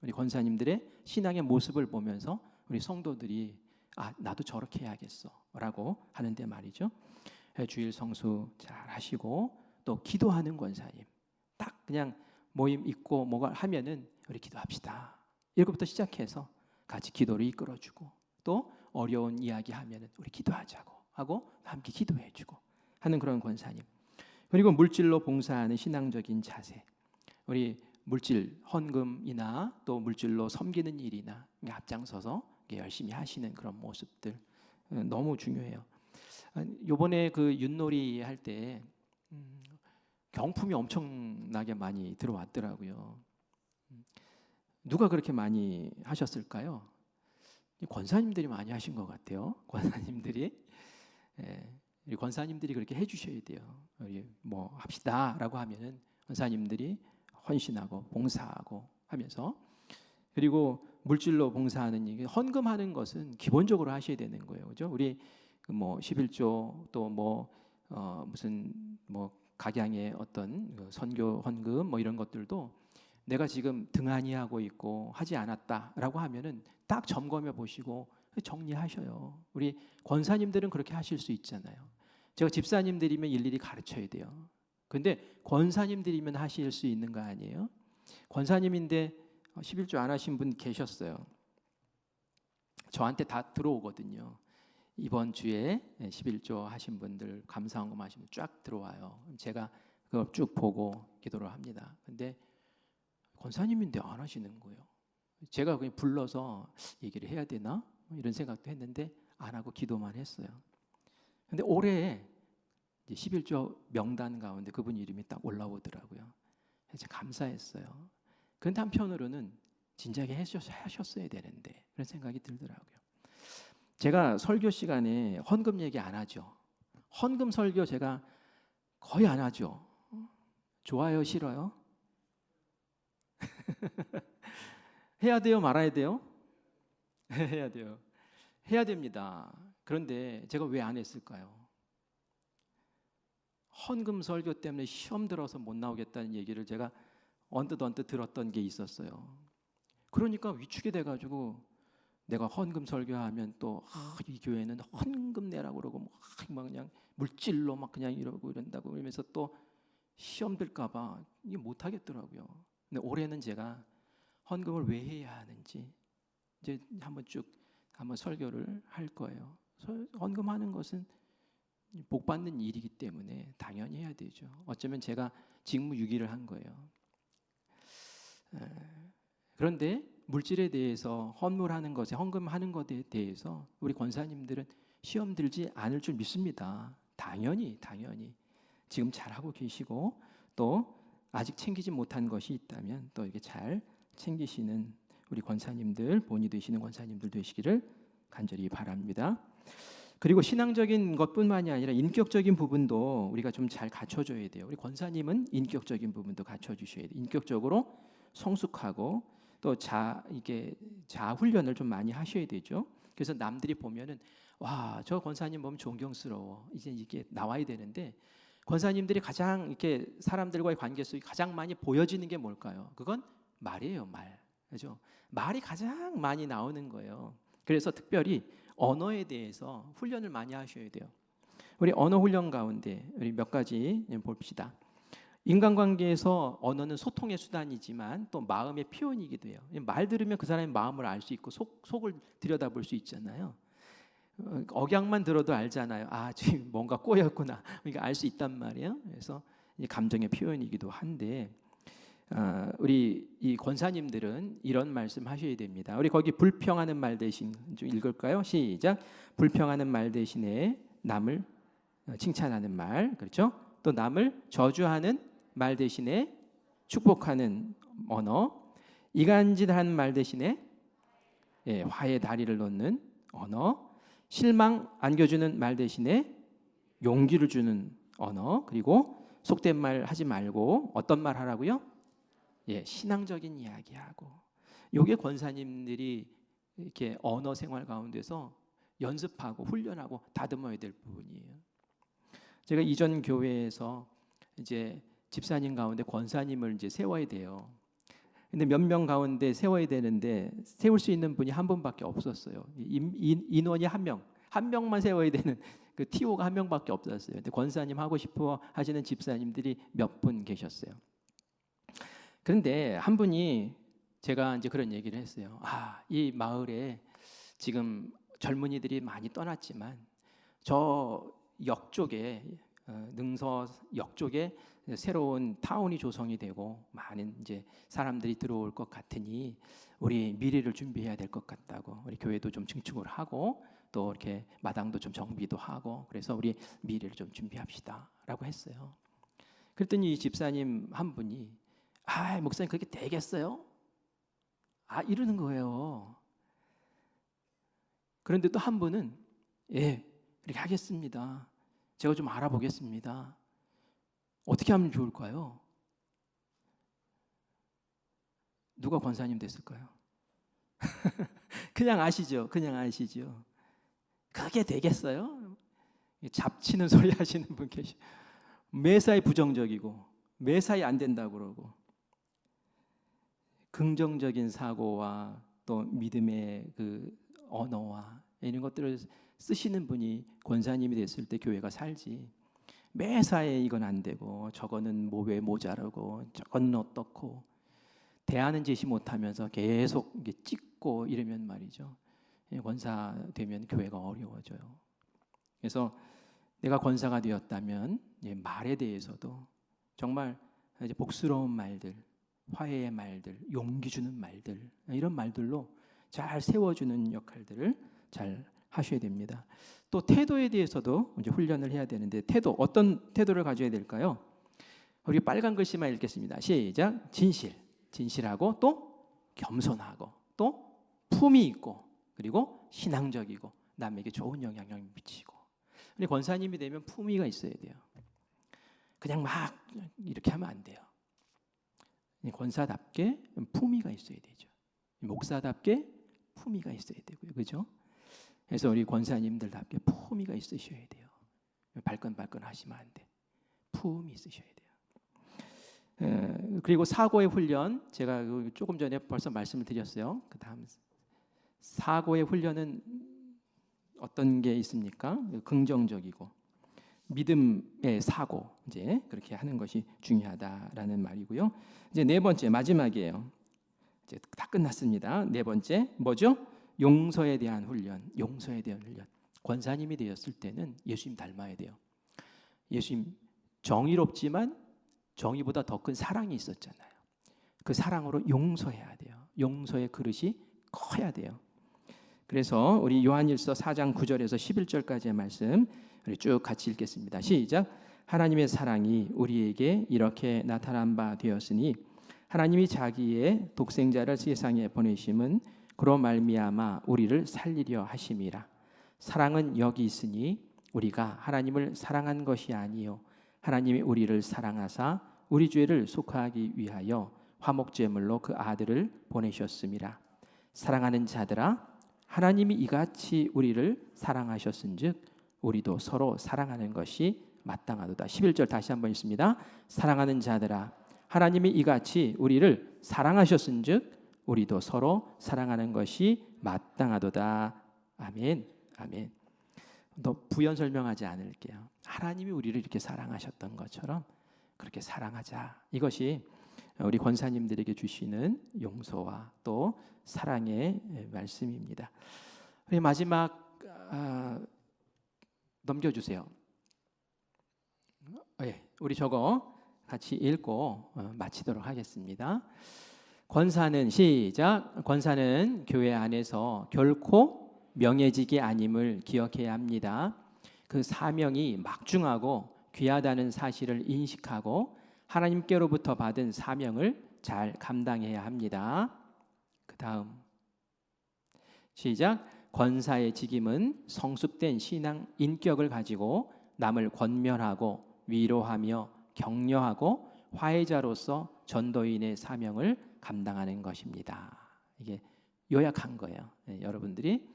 우리 권사님들의 신앙의 모습을 보면서 우리 성도들이 나도 저렇게 해야겠어라고 하는데 말이죠. 주일 성수 잘 하시고 또 기도하는 권사님, 딱 그냥 모임 있고 뭐가 하면은 우리 기도합시다. 이것부터 시작해서 같이 기도를 이끌어주고 또 어려운 이야기 하면은 우리 기도하자고 하고 함께 기도해주고 하는 그런 권사님. 그리고 물질로 봉사하는 신앙적인 자세. 우리 물질 헌금이나 또 물질로 섬기는 일이나 앞장서서 열심히 하시는 그런 모습들 너무 중요해요. 이번에 그 윷놀이 할 때 경품이 엄청나게 많이 들어왔더라고요. 누가 그렇게 많이 하셨을까요? 권사님들이 많이 하신 것 같아요. 권사님들이 우리 권사님들이 그렇게 해주셔야 돼요. 우리 뭐 합시다라고 하면은 권사님들이 헌신하고 봉사하고 하면서, 그리고 물질로 봉사하는 일, 헌금하는 것은 기본적으로 하셔야 되는 거예요, 그죠? 우리 뭐 11조 또 뭐 무슨 뭐 각양의 어떤 선교 헌금 뭐 이런 것들도 내가 지금 등한히 하고 있고 하지 않았다라고 하면은 딱 점검해 보시고 정리하셔요. 우리 권사님들은 그렇게 하실 수 있잖아요. 제가 집사님들이면 일일이 가르쳐야 돼요. 근데 권사님들이면 하실 수 있는 거 아니에요? 권사님인데 11조 안 하신 분 계셨어요. 저한테 다 들어오거든요. 이번 주에 11조 하신 분들 감사헌금 하시면 쫙 들어와요. 제가 그걸 쭉 보고 기도를 합니다. 근데 권사님인데 안 하시는 거예요. 제가 그냥 불러서 얘기를 해야 되나 이런 생각도 했는데 안 하고 기도만 했어요. 근데 올해 11조 명단 가운데 그분 이름이 딱 올라오더라고요. 그래서 감사했어요. 근데 한편으로는 진작에 하셨어야 되는데 그런 생각이 들더라고요. 제가 설교 시간에 헌금 얘기 안 하죠. 헌금 설교 제가 거의 안 하죠. 좋아요, 싫어요? 해야 돼요, 말아야 돼요? 해야 돼요. 해야 됩니다. 그런데 제가 왜 안 했을까요? 헌금 설교 때문에 시험 들어서 못 나오겠다는 얘기를 제가 언뜻 들었던 게 있었어요. 그러니까 위축이 돼가지고 내가 헌금 설교하면 또 이 교회는 헌금 내라고 그러고 막 그냥 물질로 막 그냥 이러고 이런다고 그러면서 또 시험 들까봐 이게 못 하겠더라고요. 근데 올해는 제가 헌금을 왜 해야 하는지 이제 한번 설교를 할 거예요. 헌금하는 것은 복 받는 일이기 때문에 당연히 해야 되죠. 어쩌면 제가 직무유기를 한 거예요. 그런데 물질에 대해서 헌물하는 것에 헌금하는 것에 대해서 우리 권사님들은 시험 들지 않을 줄 믿습니다. 당연히 지금 잘하고 계시고 또 아직 챙기지 못한 것이 있다면 또 이게 잘 챙기시는 우리 권사님들, 본이 되시는 권사님들 되시기를 간절히 바랍니다. 그리고 신앙적인 것뿐만이 아니라 인격적인 부분도 우리가 좀 잘 갖춰줘야 돼요. 우리 권사님은 인격적인 부분도 갖춰주셔야 돼요. 인격적으로 성숙하고 또 자아 훈련을 좀 많이 하셔야 되죠. 그래서 남들이 보면은 와, 저 권사님 보면 존경스러워. 이제 이게 나와야 되는데 권사님들이 가장 이렇게 사람들과의 관계 속에 가장 많이 보여지는 게 뭘까요? 그건 말이에요, 말. 그죠? 말이 가장 많이 나오는 거예요. 그래서 특별히 언어에 대해서 훈련을 많이 하셔야 돼요. 우리 언어 훈련 가운데 우리 몇 가지 봅시다. 인간관계에서 언어는 소통의 수단이지만 또 마음의 표현이기도 해요. 말 들으면 그 사람의 마음을 알 수 있고 속을 들여다볼 수 있잖아요. 억양만 들어도 알잖아요. 지금 뭔가 꼬였구나. 그러니까 알 수 있단 말이에요. 그래서 감정의 표현이기도 한데 우리 이 권사님들은 이런 말씀 하셔야 됩니다. 우리 거기 불평하는 말 대신 좀 읽을까요? 시작. 불평하는 말 대신에 남을 칭찬하는 말, 그렇죠? 또 남을 저주하는 말 대신에 축복하는 언어, 이간질하는 말 대신에 화해 다리를 놓는 언어, 실망 안겨주는 말 대신에 용기를 주는 언어, 그리고 속된 말 하지 말고 어떤 말 하라고요? 신앙적인 이야기하고. 요게 권사님들이 이렇게 언어 생활 가운데서 연습하고 훈련하고 다듬어야 될 부분이에요. 제가 이전 교회에서 이제 집사님 가운데 권사님을 이제 세워야 돼요. 근데 몇 명 가운데 세워야 되는데 세울 수 있는 분이 한 분밖에 없었어요. 인원이 한 명만 세워야 되는 그 TO가 한 명밖에 없었어요. 근데 권사님 하고 싶어 하시는 집사님들이 몇 분 계셨어요. 그런데 한 분이 제가 이제 그런 얘기를 했어요. 이 마을에 지금 젊은이들이 많이 떠났지만 저 역 쪽에 능서 역 쪽에 새로운 타운이 조성이 되고 많은 이제 사람들이 들어올 것 같으니 우리 미래를 준비해야 될 것 같다고. 우리 교회도 좀 증축을 하고 또 이렇게 마당도 좀 정비도 하고 그래서 우리 미래를 좀 준비합시다라고 했어요. 그랬더니 이 집사님 한 분이 목사님 그게 되겠어요? 이러는 거예요. 그런데 또 한 분은 그렇게 하겠습니다. 제가 좀 알아보겠습니다. 어떻게 하면 좋을까요? 누가 권사님 됐을까요? 그냥 아시죠? 그게 되겠어요? 잡치는 소리 하시는 분 계시. 매사에 부정적이고 매사에 안 된다고 그러고 긍정적인 사고와 또 믿음의 그 언어와 이런 것들을 쓰시는 분이 권사님이 됐을 때 교회가 살지. 매사에 이건 안 되고 저거는 뭐 왜 모자라고 저거는 어떻고 대하는 제시 못하면서 계속 이게 찍고 이러면 말이죠. 권사 되면 교회가 어려워져요. 그래서 내가 권사가 되었다면 말에 대해서도 정말 이제 복스러운 말들, 화해의 말들, 용기 주는 말들 이런 말들로 잘 세워주는 역할들을 잘 하셔야 됩니다. 또 태도에 대해서도 이제 훈련을 해야 되는데 어떤 태도를 가져야 될까요? 우리 빨간 글씨만 읽겠습니다. 시작. 진실하고 또 겸손하고 또 품위 있고 그리고 신앙적이고 남에게 좋은 영향을 미치고. 근데 권사님이 되면 품위가 있어야 돼요. 그냥 막 이렇게 하면 안 돼요. 권사답게 품위가 있어야 되죠. 목사답게 품위가 있어야 되고요. 그렇죠? 그래서 우리 권사님들답게 품위가 있으셔야 돼요. 발끈발끈 하시면 안 돼. 품이 있으셔야 돼요. 그리고 사고의 훈련, 제가 조금 전에 벌써 말씀을 드렸어요. 그 다음 사고의 훈련은 어떤 게 있습니까? 긍정적이고 믿음의 사고, 이제 그렇게 하는 것이 중요하다라는 말이고요. 이제 네 번째 마지막이에요. 이제 다 끝났습니다. 네 번째 뭐죠? 용서에 대한 훈련. 권사님이 되었을 때는 예수님 닮아야 돼요. 예수님 정의롭지만 정의보다 더 큰 사랑이 있었잖아요. 그 사랑으로 용서해야 돼요. 용서의 그릇이 커야 돼요. 그래서 우리 요한일서 4장 9절에서 11절까지의 말씀 우리 쭉 같이 읽겠습니다. 시작. 하나님의 사랑이 우리에게 이렇게 나타난 바 되었으니 하나님이 자기의 독생자를 세상에 보내심은 그로 말미암아 우리를 살리려 하심이라. 사랑은 여기 있으니 우리가 하나님을 사랑한 것이 아니요 하나님이 우리를 사랑하사 우리 죄를 속하기 위하여 화목제물로 그 아들을 보내셨음이라. 사랑하는 자들아 하나님이 이같이 우리를 사랑하셨은즉 우리도 서로 사랑하는 것이 마땅하도다. 11절 다시 한번 읽습니다. 사랑하는 자들아 하나님이 이같이 우리를 사랑하셨은즉 우리도 서로 사랑하는 것이 마땅하도다. 아멘. 아멘. 더 부연 설명하지 않을게요. 하나님이 우리를 이렇게 사랑하셨던 것처럼 그렇게 사랑하자. 이것이 우리 권사님들에게 주시는 용서와 또 사랑의 말씀입니다. 우리 마지막 넘겨주세요. 우리 저거 같이 읽고 마치도록 하겠습니다. 권사는 시작. 권사는 교회 안에서 결코 명예직이 아님을 기억해야 합니다. 그 사명이 막중하고 귀하다는 사실을 인식하고 하나님께로부터 받은 사명을 잘 감당해야 합니다. 그 다음 시작. 권사의 직임은 성숙된 신앙 인격을 가지고 남을 권면하고 위로하며 격려하고 화해자로서 전도인의 사명을 감당하는 것입니다. 이게 요약한 거예요. 여러분들이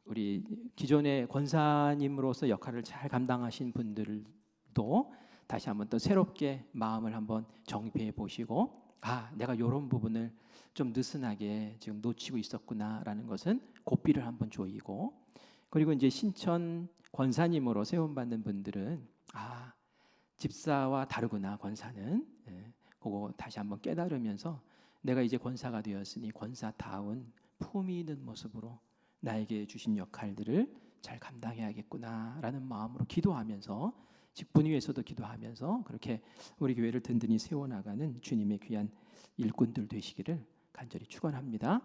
우리 기존의 권사님으로서 역할을 잘 감당하신 분들도 다시 한번 또 새롭게 마음을 한번 정비해 보시고, 내가 이런 부분을 좀 느슨하게 지금 놓치고 있었구나라는 것은 고삐를 한번 조이고, 그리고 이제 신천 권사님으로 세움받는 분들은 집사와 다르구나 권사는, 그거 다시 한번 깨달으면서 내가 이제 권사가 되었으니 권사다운 품위 있는 모습으로 나에게 주신 역할들을 잘 감당해야겠구나라는 마음으로 기도하면서, 직분 위에서도 기도하면서 그렇게 우리 교회를 든든히 세워나가는 주님의 귀한 일꾼들 되시기를 간절히 축원합니다.